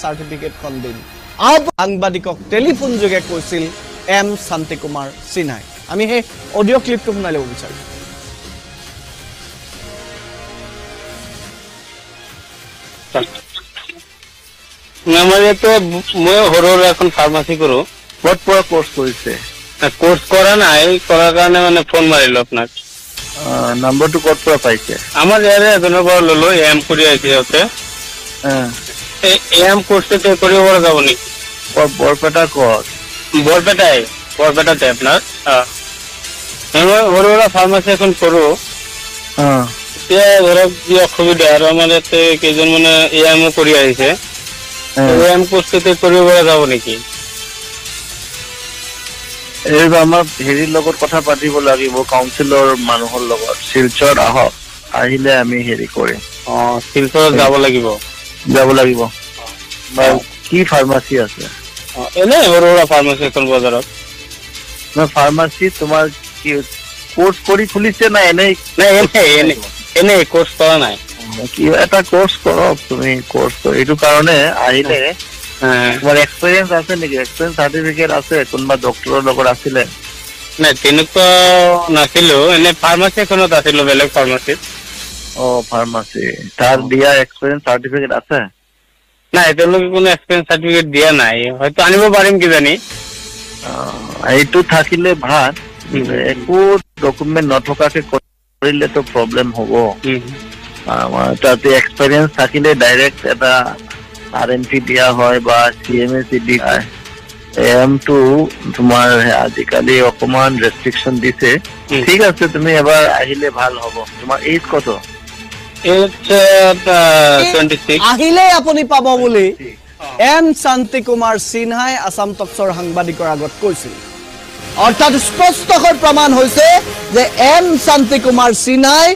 চাৰ্টিফিকেটখন দিম সাংবাদিকক টেলিফোন যোগে কৈছিল এম শান্তি কুমাৰ সিনহাই আমি সেই অডিঅ' ক্লিপটো শুনাই ল'ব বিচাৰিম আমাৰ ইয়াতে মই সৰু এখন ফাৰ্মাচী কৰো ক'ত পৰা কোৰ্স কৰিছে কোৰ্স কৰা নাই কৰাৰ কাৰণে মানে ফোন মাৰিলো আপোনাক নম্বৰটো ক'ত পৰা পাইছে আমাৰ ইয়াৰে এজনৰ পৰা ললো এম কৰি আহিছে সিহঁতে এম কোৰ্সটো কৰিব পৰা যাব নেকি বৰপেটা ক'ত বৰপেটাতে আপোনাৰ মই সৰু সুৰা ফাৰ্মাচী এখন কৰো এতিয়া ধৰক যি অসুবিধা আৰু আমাৰ ইয়াতে কেইজন মানে এমও কৰি আহিছে এম কোৰ্সটো কৰিব পৰা যাব নেকি এই আমাৰ হেৰিৰ লগত কথা পাতিব লাগিব কাউন্সিলৰ মানুহৰ লগত শিলচৰ আহক আহিলে আমি হেৰি কৰিম শিলচৰত যাব লাগিব কি ফাৰ্মাচী আছে এনে সৰু সুৰা ফাৰ্মাচী এখন বজাৰত ফাৰ্মাচী তোমাৰ কি কোৰ্স কৰি খুলিছে না এনে কোৰ্স কৰা নাই কি এটা কোৰ্স কৰক তুমি কোৰ্স এইটো কাৰণে আহিলে তোমাৰ এক্সপেৰিয়েন্স আছে নেকি এক্সপেৰিয়েন্স সাৰ্টিফিকেট আছে কোনবা ডক্টৰৰ লগত আছিলে নাই তেনেকুৱা নাছিলো এনে ফাৰ্মাচী এখনত আছিলো বেলেগ ফাৰ্মাচীত ফাৰ্মাচী তাৰ দিয়া এক্সপেৰিয়েন্স সাৰ্টিফিকেট আছে নাই তেওঁলোকে কোনো এক্সপেৰিয়েন্স সাৰ্টিফিকেট দিয়া নাই হয়তো আনিব পাৰিম কিজানি এইটো থাকিলে ভাল একো ডকুমেন্ট নথকাকে কৰিলেতো প্ৰব্লেম হ'ব আমাৰ তাতে এক্সপেৰিয়েন্স থাকিলে ডাইৰেক্ট এটা আৰএমপি দিয়া হয় বা সিএমএসি দি এমটো তোমাৰ আজিকালি অকমান ৰেষ্ট্ৰিকশন দিছে ঠিক আছে তুমি এবাৰ আহিলে ভাল হ'ব তোমাৰ এইজ কত আহিলে আপুনি পাব বুলি এম শান্তি কুমাৰ সিনহাই আসাম টকছৰ সাংবাদিকৰ আগত কৈছিল অৰ্থাৎ স্পষ্টকৈ প্ৰমাণ হৈছে যে এম শান্তি কুমাৰ সিনহাই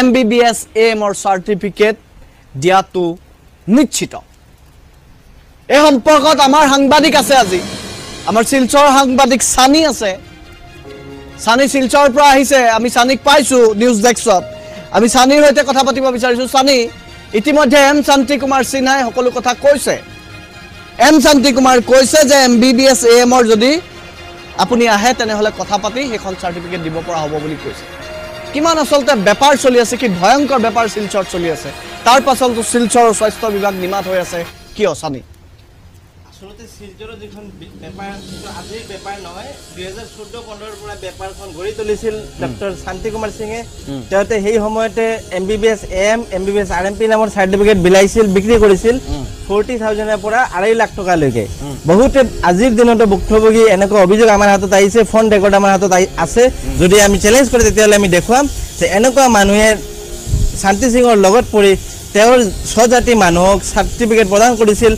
এমবিবিএছ এমৰ চাৰ্টিফিকেট দিয়াটো নিশ্চিত এই সম্পৰ্কত আমাৰ সাংবাদিক আছে আজি আমাৰ শিলচৰ সাংবাদিক সানি আছে সানি শিলচৰৰ পৰা আহিছে আমি সানিক পাইছো নিউজ ডেস্কত আমি সানিৰ সৈতে কথা পাতিব বিচাৰিছো সানি ইতিমধ্যে এম শান্তি কুমাৰ সিনহাই সকলো কথা কৈছে এম শান্তি কুমাৰ কৈছে যে এমবিবিএছ এমৰ যদি আপুনি আহে তেনেহলে কথা পাতি সেইখন চাৰ্টিফিকেট দিব পৰা হ'ব বুলি কৈছে কিমান আসলতে বেপাৰ চলি আছে কি ভয়ংকৰ বেপাৰ শিলচৰত চলি আছে তাৰ পাছতো শিলচৰৰ স্বাস্থ্য বিভাগ নিমাত হৈ আছে কিয় সানি আসলতে শিলচৰৰ যিখন বেপাৰ আজিৰ বেপাৰ নহয় 2014-15 পৰা বেপাৰখন গঢ়ি তুলিছিল ডক্টৰ শান্তি কুমাৰ সিঙে তেওঁতে সেই সময়তে এমবিবিএছ এম এমবিবিএছ আৰএমপি নামৰ চাৰ্টিফিকেট বিলাইছিল বিক্ৰী কৰিছিল 40,000 ৰ পৰা 2.5 লাখ টকা লৈকে বহুতে আজিৰ দিনতো ভুক্তভোগী এনেকুৱা অভিযোগ আমাৰ হাতত আহিছে ফোন ৰেকৰ্ড আমাৰ হাতত আছে যদি আমি চ্যালেঞ্জ কৰি তেতিয়ালে আমি দেখুৱাম যে এনেকুৱা মানুহে শান্তি সিঙৰ লগত পৰি তেওঁৰ স্বজাতি মানুহক চাৰ্টিফিকেট প্ৰদান কৰিছিল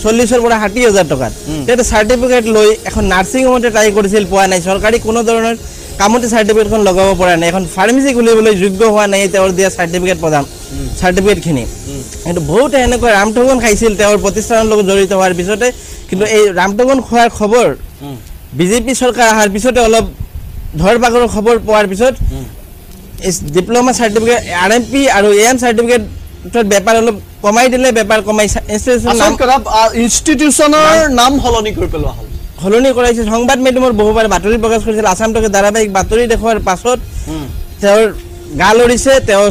40,000 পৰা 60,000 টকাত তেতে চাৰ্টিফিকেট লৈ এখন নাৰ্সিং হোমতে ট্ৰাই কৰিছিল পোৱা নাই সৰকাৰি কোনো ধৰণৰ কামতে চাৰ্টিফিকেটখন লগাব পৰা নাই এখন ফাৰ্মাসী খুলিবলৈ যোগ্য হোৱা নাই তেওঁৰ দিয়া চাৰ্টিফিকেট প্ৰদান চাৰ্টিফিকেটখিনি কিন্তু বহুত এনেকৈ ৰামঠগন খাইছিল তেওঁৰ প্ৰতিষ্ঠানৰ লগত জড়িত হোৱাৰ পিছতে কিন্তু এই ৰামঠগন খোৱাৰ খবৰ বিজেপি চৰকাৰ অহাৰ পিছতে অলপ ধৰবাগৰ খবৰ পোৱাৰ পিছত ডিপ্লোমা চাৰ্টিফিকেট আৰএমপি আৰু এএম চাৰ্টিফিকেট বেপাৰ অলপ কমাই দিলে বেপাৰ কমাই ইনষ্টিটিউচনৰ নাম হলনি কৰি পেলোৱা হ'ল হলনি কৰাইছিল সংবাদ মাধ্যমৰ বহুবাৰ বাতৰি প্ৰকাশ কৰিছিল আসাম টকে ধাৰাবাহিক বাতৰি দেখুৱাৰ পাছত তেওঁৰ গা লৰিছে তেওঁ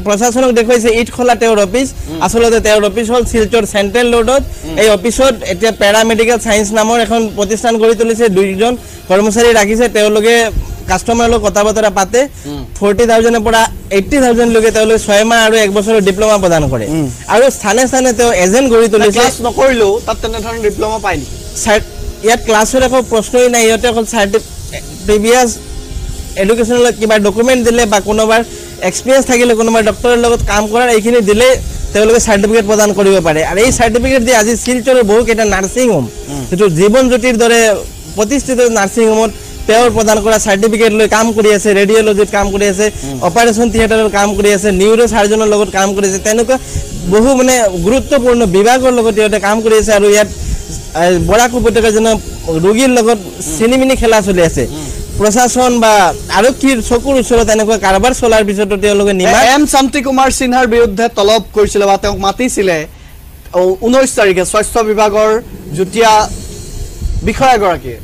প্ৰশাসনক দেখুৱাইছে ইট খোলা তেওঁৰ অফিচ আসলতে তেওঁৰ অফিচ হ'ল শিলচৰ চেণ্ট্ৰেল ৰোডত এই অফিচত এতিয়া পেৰামেডিকেল সায়েন্স নামৰ এখন প্ৰতিষ্ঠান গঢ়ি তুলিছে দুইজন কৰ্মচাৰী ৰাখিছে তেওঁলোকে কাস্টমাৰ লগত কথা বতৰা পাতে 40,000 পৰা 80,000 লৈকে তেওঁলোকে 6 মাহ আৰু 1 বছৰৰ ডিপ্লোমা প্ৰদান কৰে আৰু স্থানে স্থানে তেওঁ এজেন্ট গঢ়ি তুলিছে ক্লাছ নকৰিলেও তাত তেনেধৰণৰ ডিপ্লোমা পায় নেকি ইয়াত ক্লাছৰ একো প্ৰশ্নই নাই ইহঁতে অকল প্ৰিভিয়াছ এডুকেশ্যনেল কিবা ডকুমেণ্ট দিলে বা কোনোবাৰ এক্সপিৰিয়েঞ্চ থাকিলে কোনোবাৰ ডক্টৰৰ লগত কাম কৰাৰ এইখিনি দিলে তেওঁলোকে চাৰ্টিফিকেট প্ৰদান কৰিব পাৰে আৰু এই চাৰ্টিফিকেট দি আজি শিলচৰৰ বহুকেইটা নাৰ্ছিং হোম যিটো জীৱন জ্যোতিৰ দৰে প্ৰতিষ্ঠিত নাৰ্ছিং হোমত পেৱাৰ প্ৰদান কৰা সাৰ্টিফিকেট লৈ কাম কৰি আছে ৰেডিঅলজিত কাম কৰি আছে অপাৰেশন থিয়েটাৰৰ কাম কৰি আছে নিউৰো সাৰ্জনৰ লগত কাম কৰি আছে তেনেকুৱা বহু মানে গুৰুত্বপূৰ্ণ বিভাগৰ লগত ইহঁতে কাম কৰি আছে আৰু ইয়াত বৰাক উপত্যকা যেন ৰোগীৰ লগত চিনিমিনি খেলা চলি আছে প্ৰশাসন বা আৰক্ষীৰ চকুৰ ওচৰত এনেকুৱা কাৰবাৰ চলাৰ পিছতো তেওঁলোকে নিমা এম শান্তি কুমাৰ সিনহাৰ বিৰুদ্ধে তলব কৰিছিল বা তেওঁক মাতিছিলে 19 তাৰিখে স্বাস্থ্য বিভাগৰ যুটীয়া বিষয়াগৰাকীয়ে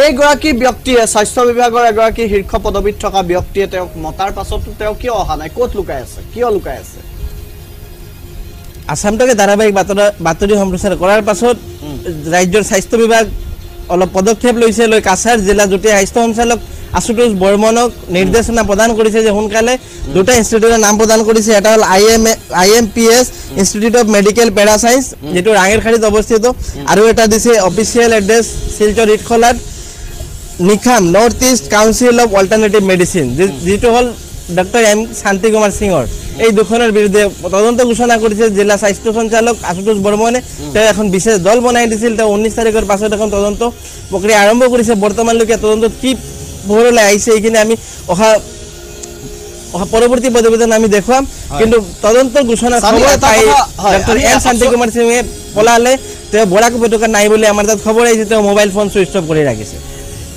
এইগৰাকী ব্যক্তিয়ে স্বাস্থ্য বিভাগৰ এগৰাকী শীৰ্ষ পদবীত থকা ব্যক্তিয়ে তেওঁক মতাৰ পাছতো তেওঁ কিয় অহা নাই ক'ত লুকাই আছে কিয় লুকাই আছে আসামটকে ধাৰাবাহিক বাতৰি সম্প্ৰচাৰ কৰাৰ পাছত ৰাজ্যৰ স্বাস্থ্য বিভাগ অলপ পদক্ষেপ লৈছে লৈ কাছাৰ জিলা যুটীয়া স্বাস্থ্য সঞ্চালক আশুতোষ বৰ্মনক নিৰ্দেশনা প্ৰদান কৰিছে যে সোনকালে দুটা ইনষ্টিটিউটৰ নাম প্ৰদান কৰিছে এটা হ'ল IMPS institute of medical parascience যেটো ৰাঙেৰখাৰীত অৱস্থিত আৰু এটা দিছে অফিচিয়েল এড্ৰেছ শিলচৰ ইটখলাত নিখাম north east council of alternative medicine যেটো হ'ল ডক্টৰ M শান্তি কুমাৰ সিঙৰ এই দুখনৰ বিৰুদ্ধে তদন্ত ঘোষণা কৰিছে জিলা স্বাস্থ্য সঞ্চালক আশুতোষ বৰ্মনে তেওঁ এখন বিশেষ দল বনাই দিছিল তেওঁ 19 তাৰিখৰ পাছত এখন তদন্ত প্ৰক্ৰিয়া আৰম্ভ কৰিছে বৰ্তমানলৈকে তদন্ত কি বহৰলৈ আহিছে এইখিনি আমি অহা পৰৱৰ্তী প্ৰতিবেদন আমি দেখুৱাম কিন্তু তদন্ত ঘোষণা খবৰ পাই ডক্টৰ M শান্তি কুমাৰ সিঙে পলালে তেওঁ বৰাক উপত্যকা নাই বুলি আমাৰ তাত খবৰ আহিছে তেওঁ মোবাইল ফোন সুইচ অফ কৰি ৰাখিছে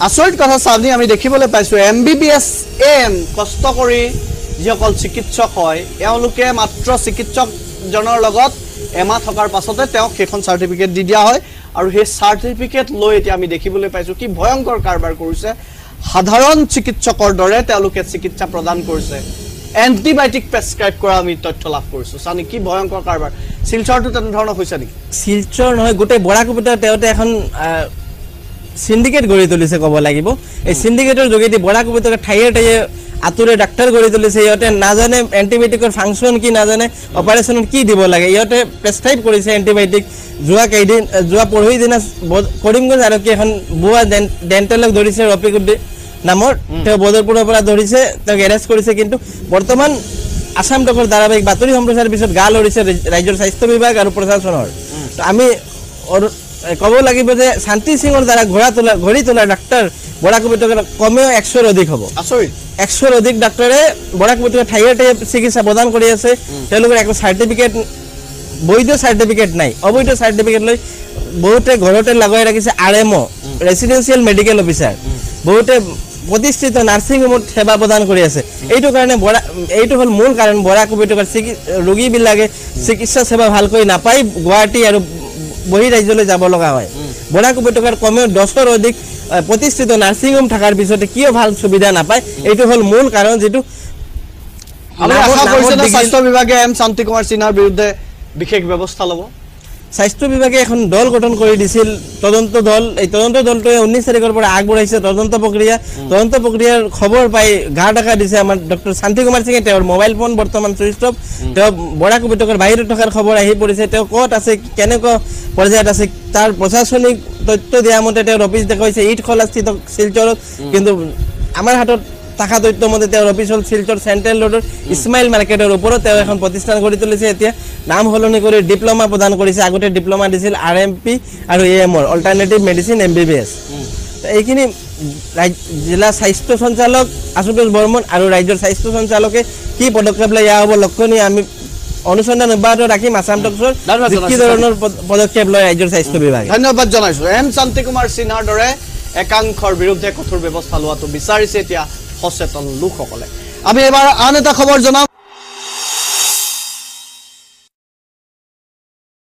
আচৰিত কথা চাবনি আমি দেখিবলৈ পাইছো MBBS AM কষ্ট কৰি যিসকল চিকিৎসক হয় এওঁলোকে মাত্ৰ চিকিৎসকজনৰ লগত এমাহ থকাৰ পাছতে তেওঁক সেইখন চাৰ্টিফিকেট দি দিয়া হয় আৰু সেই চাৰ্টিফিকেট লৈ এতিয়া আমি দেখিবলৈ পাইছো কি ভয়ংকৰ কাৰবাৰ কৰিছে সাধাৰণ চিকিৎসকৰ দৰে তেওঁলোকে চিকিৎসা প্ৰদান কৰিছে এন্টিবায়োটিক প্ৰেছক্ৰাইব কৰা আমি তথ্য লাভ কৰিছো সানি কি ভয়ংকৰ কাৰবাৰ শিলচৰটো তেনে ধৰণৰ হৈছে নেকি শিলচৰ নহয় গোটেই বৰাক উপত্যকা তেওঁতে এখন সিন্ডিকেট গঢ়ি তুলিছে ক'ব লাগিব এই সিন্ডিকেটৰ যোগেদি বৰাক উপত্যকা ঠায়ে ঠায়ে আতুৰে ডাক্তাৰ গঢ়ি তুলিছে ইহঁতে নাজানে এন্টিবায়োটিকৰ ফাংচন কি নাজানে অপাৰেশ্যনত কি দিব লাগে ইহঁতে প্ৰেছক্ৰাইব কৰিছে এন্টিবায়োটিক যোৱা পৰহি দিনা কৰিমগঞ্জ আৰক্ষী এখন বুৱা ডেণ্টেলক ধৰিছে ৰফিকুদ্দি নামৰ তেওঁ বদৰপুৰৰ পৰা ধৰিছে তেওঁক এৰেষ্ট কৰিছে কিন্তু বৰ্তমান আসাম টকৰ ধাৰাবাহিক বাতৰি সম্প্ৰচাৰৰ পিছত গা লৰিছে ৰাজ্যৰ স্বাস্থ্য বিভাগ আৰু প্ৰশাসনৰ আমি ক'ব লাগিব যে শান্তি সিঙৰ দ্বাৰা ঘড়ি তোলা ডাক্তাৰ বৰাক উপত্যকাৰ কমেও 100ৰ অধিক হ'ব আচৰিত 100ৰ অধিক ডাক্তৰে বৰাক উপত্যকা ঠায়ে ঠায়ে চিকিৎসা প্ৰদান কৰি আছে তেওঁলোকৰ একো চাৰ্টিফিকেট বৈধ চাৰ্টিফিকেট নাই অবৈধ চাৰ্টিফিকেট লৈ বহুতে ঘৰতে লগাই ৰাখিছে RMO ৰেচিডেন্সিয়েল মেডিকেল অফিচাৰ বহুতে প্ৰতিষ্ঠিত নাৰ্ছিং হোমত সেৱা প্ৰদান কৰি আছে এইটো কাৰণে এইটো হ'ল মূল কাৰণ বৰাক উপত্যকাৰ ৰোগীবিলাকে চিকিৎসা সেৱা ভালকৈ নাপাই গুৱাহাটী আৰু বহি ৰাজ্যলৈ যাব লগা হয় বৰাক উপত্যকাৰ কমেও 10ৰ অধিক প্ৰতিষ্ঠিত নাৰ্ছিং হোম থকাৰ পিছতে কিয় ভাল সুবিধা নাপায় এইটো হ'ল মূল কাৰণ যেটো আমৰা আশা কৰিছো যে স্বাস্থ্য বিভাগে M শান্তি কুমাৰ সিনহাৰ বিৰুদ্ধে বিশেষ ব্যৱস্থা ল'ব স্বাস্থ্য বিভাগে এখন দল গঠন কৰি দিছিল তদন্ত দল এই তদন্ত দলটোৱে 19 তাৰিখৰ পৰা আগবঢ়াইছে তদন্ত প্ৰক্ৰিয়াৰ খবৰ পাই গা ঢাকা দিছে আমাৰ ডক্টৰ শান্তি কুমাৰ সিঙে তেওঁৰ মোবাইল ফোন বৰ্তমান সুইচ অফ তেওঁ বৰাক উপত্যকাৰ বাহিৰত থকাৰ খবৰ আহি পৰিছে তেওঁ ক'ত আছে কেনেকুৱা পৰ্যায়ত আছে তাৰ প্ৰশাসনিক তথ্য দিয়া মতে তেওঁৰ অফিচ দেখাইছে ইটখলাস্থিত শিলচৰত কিন্তু আমাৰ হাতত টাকা তথ্য মতে তেওঁৰ অফিচ হ'ল শিলচৰ চেণ্ট্ৰেল ৰোডৰ ইছমাইল মাৰ্কেটৰ ওপৰত তেওঁ এখন প্ৰতিষ্ঠান গঢ়ি তুলিছে এতিয়া নাম সলনি কৰি ডিপ্লোমা প্ৰদান কৰিছে আগতে ডিপ্লোমা দিছিল RMP আৰু AM অল্টাৰনেটিভ মেডিচিন MBBS এইখিনি জিলা স্বাস্থ্য সঞ্চালক আশুতোষ বৰ্মন আৰু ৰাজ্যৰ স্বাস্থ্য সঞ্চালকে কি পদক্ষেপ লয় হ'ব লক্ষণীয় আমি অনুসন্ধান অব্যাহত ৰাখিম আসাম টকছৰ কি ধৰণৰ পদক্ষেপ লয় ৰাজ্যৰ স্বাস্থ্য বিভাগে ধন্যবাদ জনাইছো M শান্তি কুমাৰ সিনহাৰ দৰে একাংশৰ বিৰুদ্ধে কঠোৰ ব্যৱস্থা লোৱাটো বিচাৰিছে এতিয়া সচেতন লোকসকলে আমি এবাৰ আন এটা খবৰ জনাম